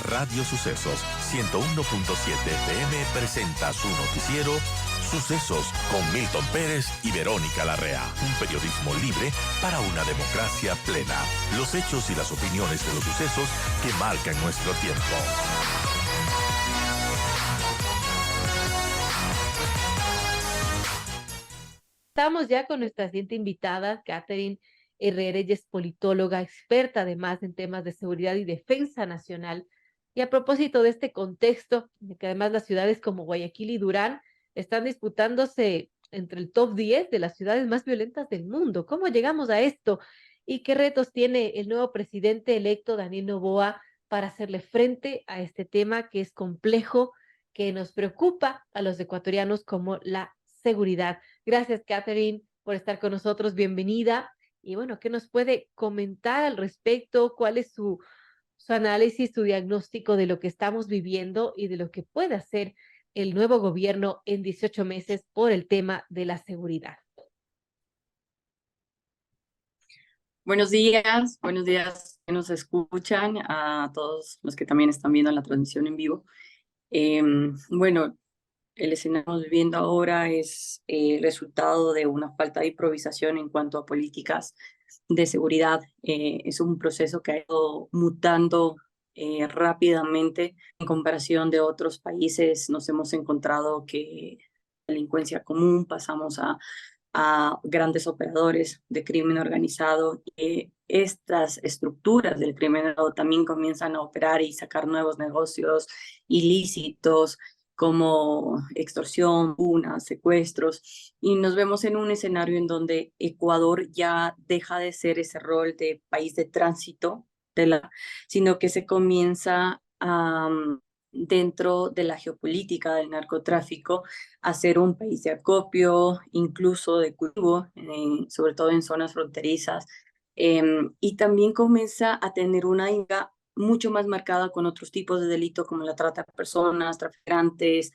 Radio Sucesos 101.7 FM presenta su noticiero Sucesos con Milton Pérez y Verónica Larrea. Un periodismo libre para una democracia plena. Los hechos y las opiniones de los sucesos que marcan nuestro tiempo. Estamos ya con nuestra siguiente invitada, Catherine Herrera, ella es politóloga, experta además en temas de seguridad y defensa nacional. Y a propósito de este contexto, de que además las ciudades como Guayaquil y Durán están disputándose entre el top 10 de las ciudades más violentas del mundo. ¿Cómo llegamos a esto? ¿Y qué retos tiene el nuevo presidente electo, Daniel Noboa, para hacerle frente a este tema que es complejo, que nos preocupa a los ecuatorianos como la seguridad? Gracias, Catherine, por estar con nosotros. Bienvenida. Y bueno, ¿qué nos puede comentar al respecto? ¿Cuál es su análisis, su diagnóstico de lo que estamos viviendo y de lo que puede hacer el nuevo gobierno en 18 meses por el tema de la seguridad? Buenos días que nos escuchan, a todos los que también están viendo la transmisión en vivo. Bueno, el escenario que estamos viviendo ahora es resultado de una falta de improvisación en cuanto a políticas de seguridad. Es un proceso que ha ido mutando rápidamente en comparación de otros países. Nos hemos encontrado que delincuencia común pasamos a grandes operadores de crimen organizado. Estas estructuras del crimen organizado también comienzan a operar y sacar nuevos negocios ilícitos como extorsión, punas, secuestros, y nos vemos en un escenario en donde Ecuador ya deja de ser ese rol de país de tránsito, sino que se comienza a dentro de la geopolítica del narcotráfico, a ser un país de acopio, incluso de cultivo, sobre todo en zonas fronterizas, y también comienza a tener una dinámica mucho más marcada con otros tipos de delito como la trata de personas, traficantes,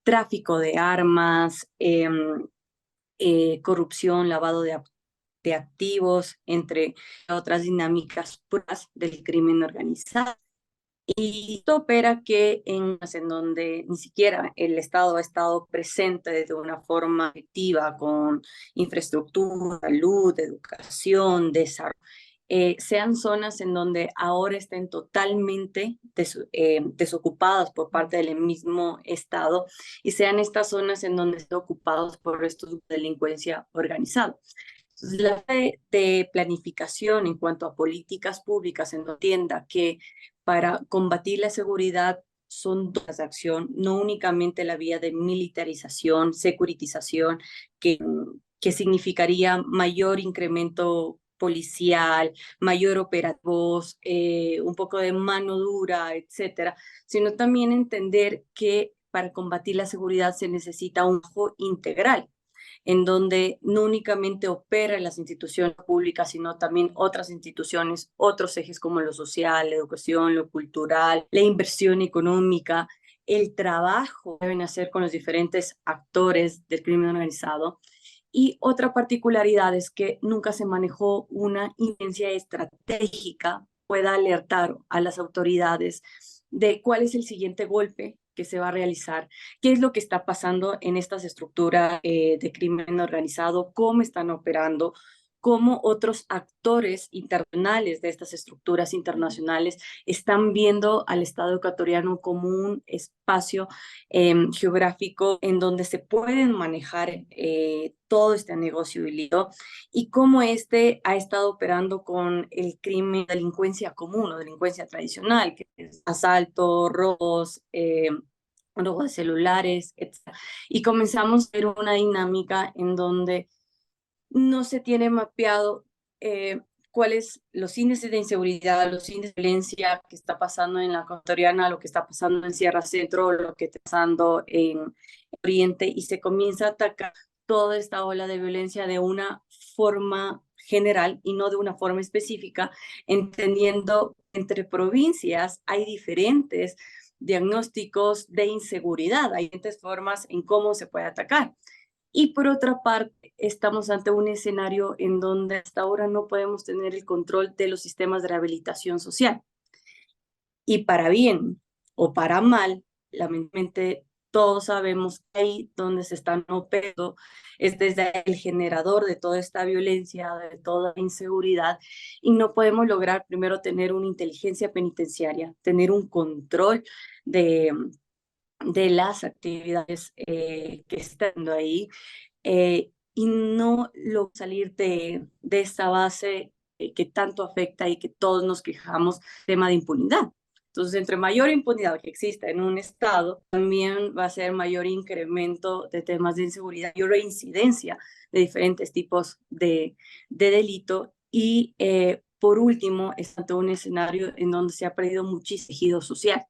tráfico de armas, corrupción, lavado de activos, entre otras dinámicas puras del crimen organizado. Y esto opera que en donde ni siquiera el Estado ha estado presente de una forma efectiva con infraestructura, salud, educación, desarrollo, sean zonas en donde ahora estén totalmente desocupadas por parte del mismo Estado y sean estas zonas en donde estén ocupados por restos de delincuencia organizada. Entonces, la de planificación en cuanto a políticas públicas entienda que para combatir la seguridad son dos de acción, no únicamente la vía de militarización, securitización, que significaría mayor incremento policial, mayor operativos, un poco de mano dura, etcétera, sino también entender que para combatir la seguridad se necesita un ojo integral, en donde no únicamente opera las instituciones públicas, sino también otras instituciones, otros ejes como lo social, la educación, lo cultural, la inversión económica, el trabajo que deben hacer con los diferentes actores del crimen organizado. Y otra particularidad es que nunca se manejó una incidencia estratégica pueda alertar a las autoridades de cuál es el siguiente golpe que se va a realizar, qué es lo que está pasando en estas estructuras de crimen organizado, cómo están operando, cómo otros actores internacionales de estas estructuras internacionales están viendo al Estado ecuatoriano como un espacio geográfico en donde se pueden manejar todo este negocio ilícito y cómo este ha estado operando con el crimen, delincuencia común o delincuencia tradicional, que es asalto, robos, robo de celulares, etc. Y comenzamos a ver una dinámica en donde no se tiene mapeado cuáles los índices de inseguridad, los índices de violencia que está pasando en la ecuatoriana, lo que está pasando en Sierra Centro, lo que está pasando en Oriente, y se comienza a atacar toda esta ola de violencia de una forma general y no de una forma específica, entendiendo que entre provincias hay diferentes diagnósticos de inseguridad, hay diferentes formas en cómo se puede atacar. Y por otra parte, estamos ante un escenario en donde hasta ahora no podemos tener el control de los sistemas de rehabilitación social. Y para bien o para mal, lamentablemente todos sabemos que ahí donde se están operando es desde el generador de toda esta violencia, de toda inseguridad, y no podemos lograr primero tener una inteligencia penitenciaria, tener un control de, de las actividades que están ahí, y no salir de esta base que tanto afecta y que todos nos quejamos, tema de impunidad. Entonces, entre mayor impunidad que exista en un estado, también va a ser mayor incremento de temas de inseguridad, mayor reincidencia de diferentes tipos de delito. Y por último, está ante un escenario en donde se ha perdido muchísimo tejido social,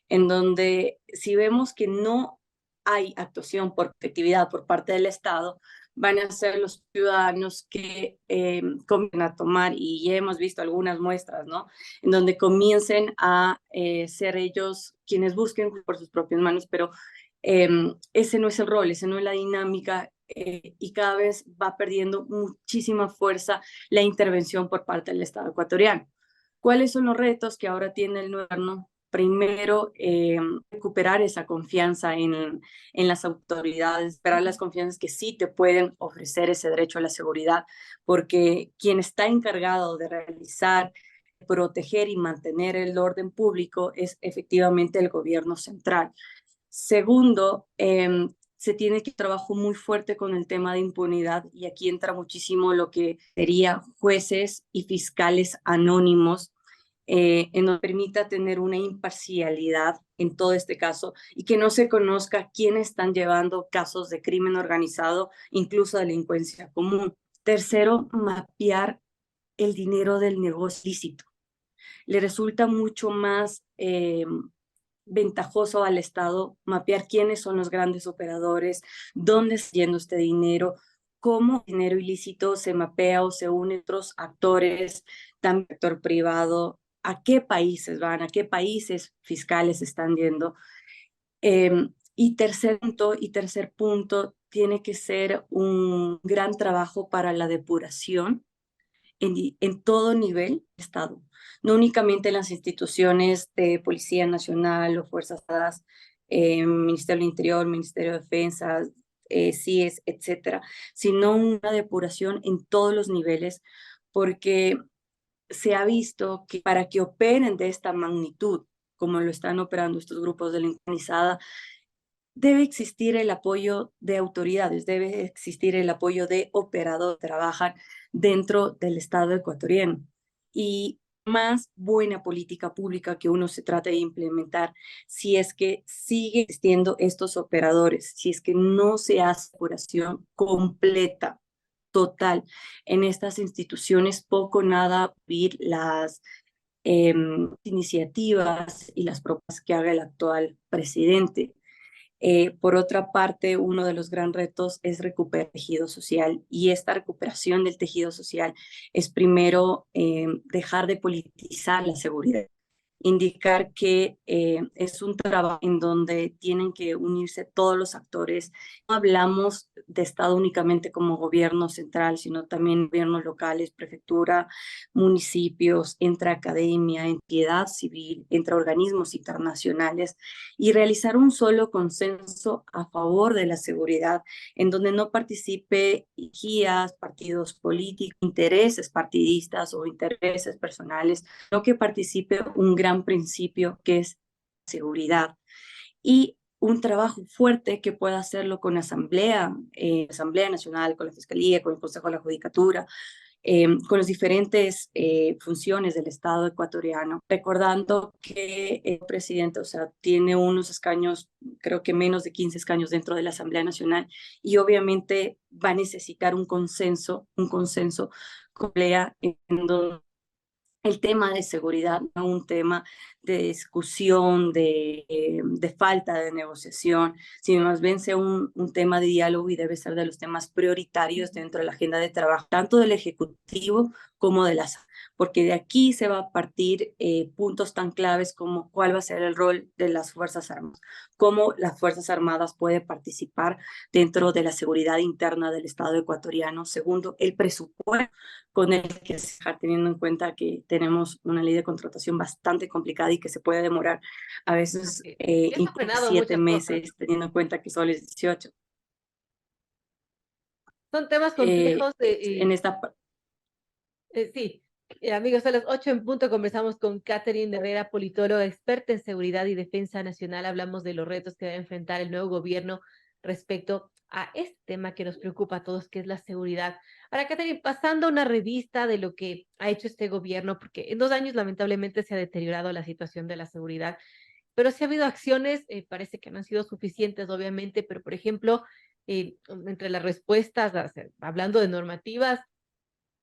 en donde si vemos que no hay actuación por efectividad por parte del Estado, van a ser los ciudadanos que comiencen a tomar, y ya hemos visto algunas muestras, ¿no? En donde comiencen a ser ellos quienes busquen por sus propias manos, pero ese no es el rol, esa no es la dinámica, y cada vez va perdiendo muchísima fuerza la intervención por parte del Estado ecuatoriano. ¿Cuáles son los retos que ahora tiene el gobierno? Primero, recuperar esa confianza en las autoridades, recuperar las confianzas que sí te pueden ofrecer ese derecho a la seguridad, porque quien está encargado de realizar, proteger y mantener el orden público es efectivamente el gobierno central. Segundo, se tiene que trabajar muy fuerte con el tema de impunidad, y aquí entra muchísimo lo que sería jueces y fiscales anónimos, en donde permita tener una imparcialidad en todo este caso y que no se conozca quiénes están llevando casos de crimen organizado, incluso delincuencia común. Tercero, mapear el dinero del negocio ilícito. Le resulta mucho más ventajoso al Estado mapear quiénes son los grandes operadores, dónde está yendo este dinero, cómo el dinero ilícito se mapea o se une a otros actores, también sector privado, a qué países van, a qué países fiscales están yendo. Y tercer punto, tiene que ser un gran trabajo para la depuración en todo nivel de Estado, no únicamente en las instituciones de Policía Nacional o Fuerzas Armadas, Ministerio del Interior, Ministerio de Defensa, CIES, etcétera, sino una depuración en todos los niveles, porque se ha visto que para que operen de esta magnitud, como lo están operando estos grupos de delincuencia organizada, debe existir el apoyo de autoridades, debe existir el apoyo de operadores que trabajan dentro del Estado ecuatoriano. Y más buena política pública que uno se trata de implementar, si es que sigue existiendo estos operadores, si es que no se hace curación completa, total, en estas instituciones, poco nada vir las iniciativas y las propuestas que haga el actual presidente. Por otra parte, uno de los gran retos es recuperar el tejido social, y esta recuperación del tejido social es primero dejar de politizar la seguridad, indicar que es un trabajo en donde tienen que unirse todos los actores. No hablamos de Estado únicamente como gobierno central, sino también gobiernos locales, prefectura, municipios, entre academia, entidad civil, entre organismos internacionales, y realizar un solo consenso a favor de la seguridad, en donde no participe guías, partidos políticos, intereses partidistas o intereses personales, no, que participe un gran principio que es seguridad. Y un trabajo fuerte que pueda hacerlo con Asamblea Nacional, con la Fiscalía, con el Consejo de la Judicatura, con las diferentes funciones del Estado ecuatoriano, recordando que el presidente, o sea, tiene unos escaños, creo que menos de 15 escaños dentro de la Asamblea Nacional, y obviamente va a necesitar un consenso en donde el tema de seguridad no un tema de discusión, de falta de negociación, sino más bien sea un tema de diálogo, y debe ser de los temas prioritarios dentro de la agenda de trabajo, tanto del Ejecutivo como de las, porque de aquí se va a partir puntos tan claves como cuál va a ser el rol de las Fuerzas Armadas, cómo las Fuerzas Armadas pueden participar dentro de la seguridad interna del Estado ecuatoriano. Segundo, el presupuesto con el que se está, teniendo en cuenta que tenemos una ley de contratación bastante complicada y que se puede demorar a veces Y eso ha incluso frenado 7 muchas cosas. meses, teniendo en cuenta que solo es 18. Son temas complejos. En esta Sí, amigos, a las 8 en punto conversamos con Catherine Herrera, politóloga, experta en seguridad y defensa nacional. Hablamos de los retos que debe enfrentar el nuevo gobierno respecto a este tema que nos preocupa a todos, que es la seguridad. Ahora, Catherine, pasando una revista de lo que ha hecho este gobierno, porque en 2 años lamentablemente se ha deteriorado la situación de la seguridad, pero sí ha habido acciones, parece que no han sido suficientes, obviamente, pero por ejemplo, entre las respuestas, hablando de normativas,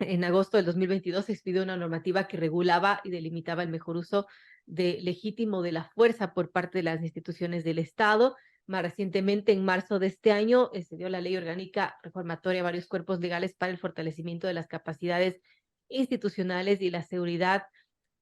en agosto del 2022 se expidió una normativa que regulaba y delimitaba el mejor uso legítimo de la fuerza por parte de las instituciones del Estado. Más recientemente, en marzo de este año, se dio la ley orgánica reformatoria a varios cuerpos legales para el fortalecimiento de las capacidades institucionales y la seguridad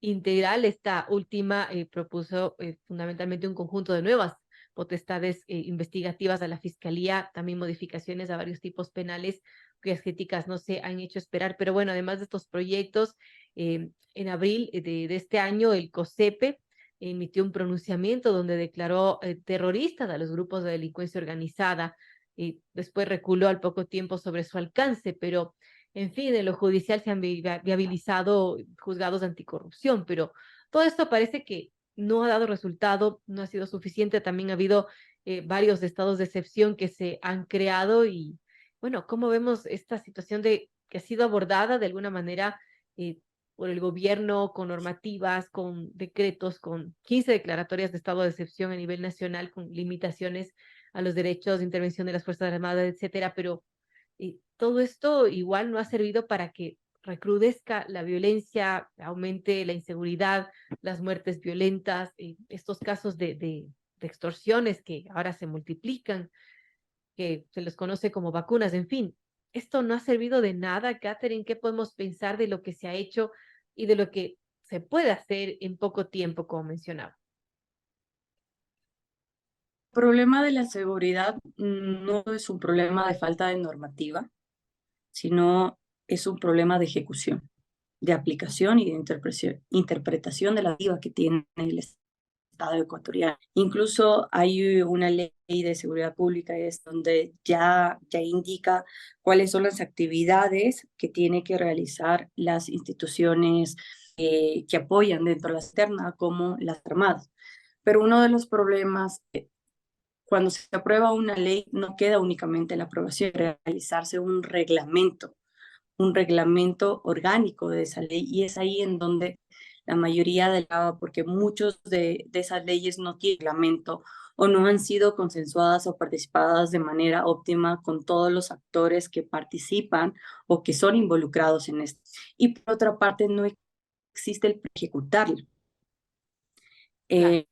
integral. Esta última propuso fundamentalmente un conjunto de nuevas potestades investigativas a la Fiscalía, también modificaciones a varios tipos penales cuyas críticas no se han hecho esperar. Pero bueno, además de estos proyectos, en abril de este año, el COSEPE emitió un pronunciamiento donde declaró terroristas a los grupos de delincuencia organizada y después reculó al poco tiempo sobre su alcance, pero en fin, en lo judicial se han viabilizado juzgados de anticorrupción, pero todo esto parece que no ha dado resultado, no ha sido suficiente. También ha habido varios estados de excepción que se han creado y, bueno, ¿cómo vemos esta situación de que ha sido abordada de alguna manera eh, por el gobierno con normativas, con decretos, con 15 declaratorias de estado de excepción a nivel nacional, con limitaciones a los derechos de intervención de las Fuerzas Armadas, etcétera? Pero y todo esto igual no ha servido para que recrudezca la violencia, aumente la inseguridad, las muertes violentas, estos casos de extorsiones que ahora se multiplican, que se los conoce como vacunas, en fin. Esto no ha servido de nada, Catherine. ¿Qué podemos pensar de lo que se ha hecho y de lo que se puede hacer en poco tiempo, como mencionaba? El problema de la seguridad no es un problema de falta de normativa, sino es un problema de ejecución, de aplicación y de interpretación de la normativa que tiene el Estado ecuatoriano. Incluso hay una ley de seguridad pública es donde ya indica cuáles son las actividades que tienen que realizar las instituciones que apoyan dentro de la externa, como las armadas. Pero uno de los problemas cuando se aprueba una ley, no queda únicamente la aprobación, realizarse un reglamento orgánico de esa ley, y es ahí en donde la mayoría porque muchos de esas leyes no tienen reglamento o no han sido consensuadas o participadas de manera óptima con todos los actores que participan o que son involucrados en esto. Y por otra parte, no existe el ejecutarlo. Claro.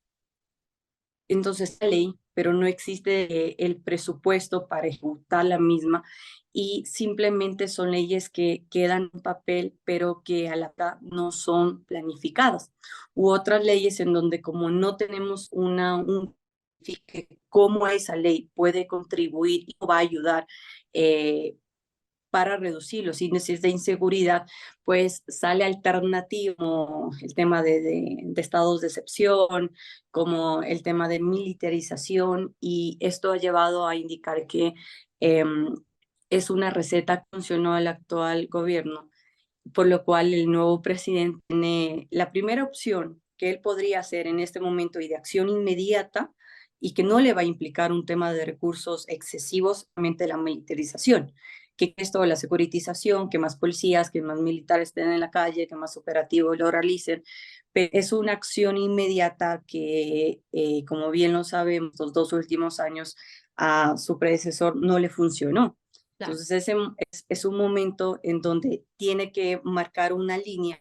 Entonces, la ley, pero no existe el presupuesto para ejecutar la misma, y simplemente son leyes que quedan en papel, pero que a la verdad no son planificadas. U otras leyes en donde, como no tenemos cómo esa ley puede contribuir y va a ayudar para reducir los índices de inseguridad, pues sale alternativo como el tema de estados de excepción, como el tema de militarización, y esto ha llevado a indicar que eh, es una receta que funcionó al actual gobierno, por lo cual el nuevo presidente tiene la primera opción que él podría hacer en este momento y de acción inmediata, y que no le va a implicar un tema de recursos excesivos, solamente la militarización, que esto, la securitización, que más policías, que más militares estén en la calle, que más operativos lo realicen, pero es una acción inmediata que, como bien lo sabemos, los 2 últimos años a su predecesor no le funcionó. Claro. Entonces es un momento en donde tiene que marcar una línea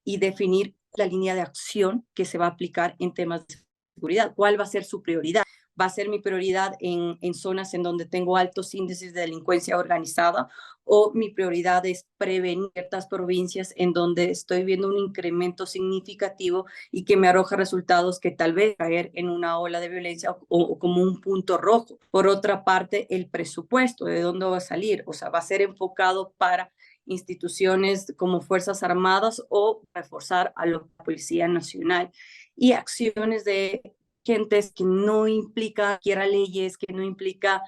y definir la línea de acción que se va a aplicar en temas de seguridad. ¿Cuál va a ser su prioridad? va a ser mi prioridad en zonas en donde tengo altos índices de delincuencia organizada, o mi prioridad es prevenir ciertas provincias en donde estoy viendo un incremento significativo y que me arroja resultados que tal vez caer en una ola de violencia o como un punto rojo. Por otra parte, el presupuesto, ¿de dónde va a salir? O sea, va a ser enfocado para instituciones como Fuerzas Armadas o reforzar a la Policía Nacional, y acciones de gentes que no implica quiera leyes, que no implica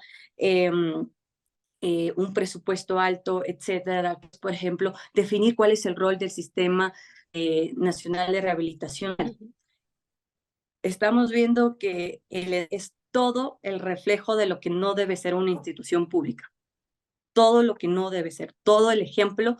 un presupuesto alto, etcétera. Por ejemplo, definir cuál es el rol del Sistema Nacional de Rehabilitación. Estamos viendo que es todo el reflejo de lo que no debe ser una institución pública. Todo lo que no debe ser, todo el ejemplo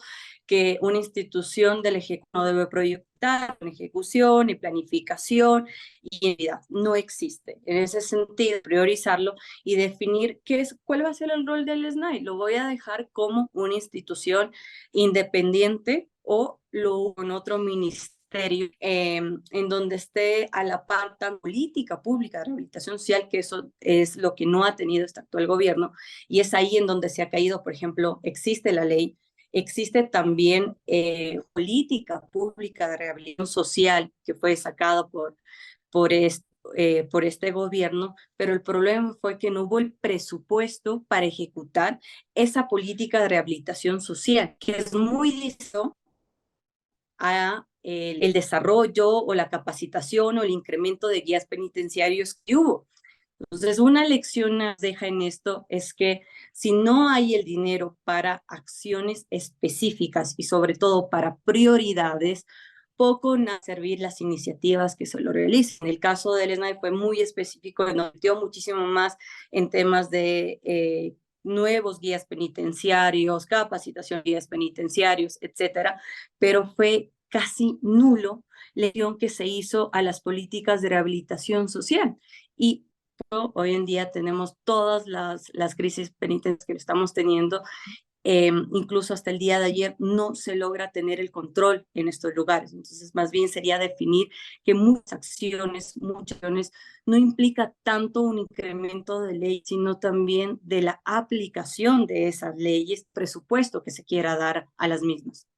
que una institución del Ejecutivo no debe proyectar, en ejecución y planificación y unidad. No existe. En ese sentido, priorizarlo y definir cuál va a ser el rol del SNAI. ¿Lo voy a dejar como una institución independiente o lo con otro ministerio en donde esté a la par tan política pública de rehabilitación social, que eso es lo que no ha tenido este actual gobierno? Y es ahí en donde se ha caído. Por ejemplo, existe la ley, existe también política pública de rehabilitación social que fue sacada por este gobierno, pero el problema fue que no hubo el presupuesto para ejecutar esa política de rehabilitación social, que es muy distinto a el desarrollo o la capacitación o el incremento de guías penitenciarios que hubo. Entonces, una lección que nos deja en esto es que si no hay el dinero para acciones específicas y sobre todo para prioridades, poco van a servir las iniciativas que se lo realicen. El caso del SNAI fue muy específico, nos metió muchísimo más en temas de nuevos guías penitenciarios, capacitación de guías penitenciarios, etcétera, pero fue casi nulo la acción que se hizo a las políticas de rehabilitación social. Y hoy en día tenemos todas las crisis penitenciarias que estamos teniendo. Incluso hasta el día de ayer no se logra tener el control en estos lugares. Entonces, más bien sería definir que muchas acciones no implica tanto un incremento de ley, sino también de la aplicación de esas leyes, presupuesto que se quiera dar a las mismas.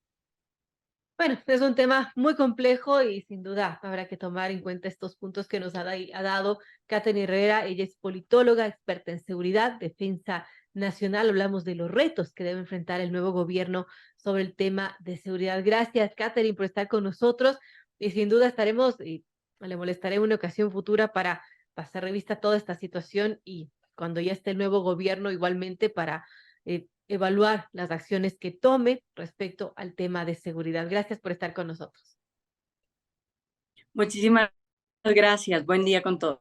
Bueno, es un tema muy complejo y sin duda habrá que tomar en cuenta estos puntos que nos ha dado Katherine Herrera. Ella es politóloga, experta en seguridad, defensa nacional. Hablamos de los retos que debe enfrentar el nuevo gobierno sobre el tema de seguridad. Gracias, Katherine, por estar con nosotros, y sin duda estaremos, y le molestaré en una ocasión futura para pasar revista a toda esta situación, y cuando ya esté el nuevo gobierno igualmente para evaluar las acciones que tome respecto al tema de seguridad. Gracias por estar con nosotros. Muchísimas gracias. Buen día con todos.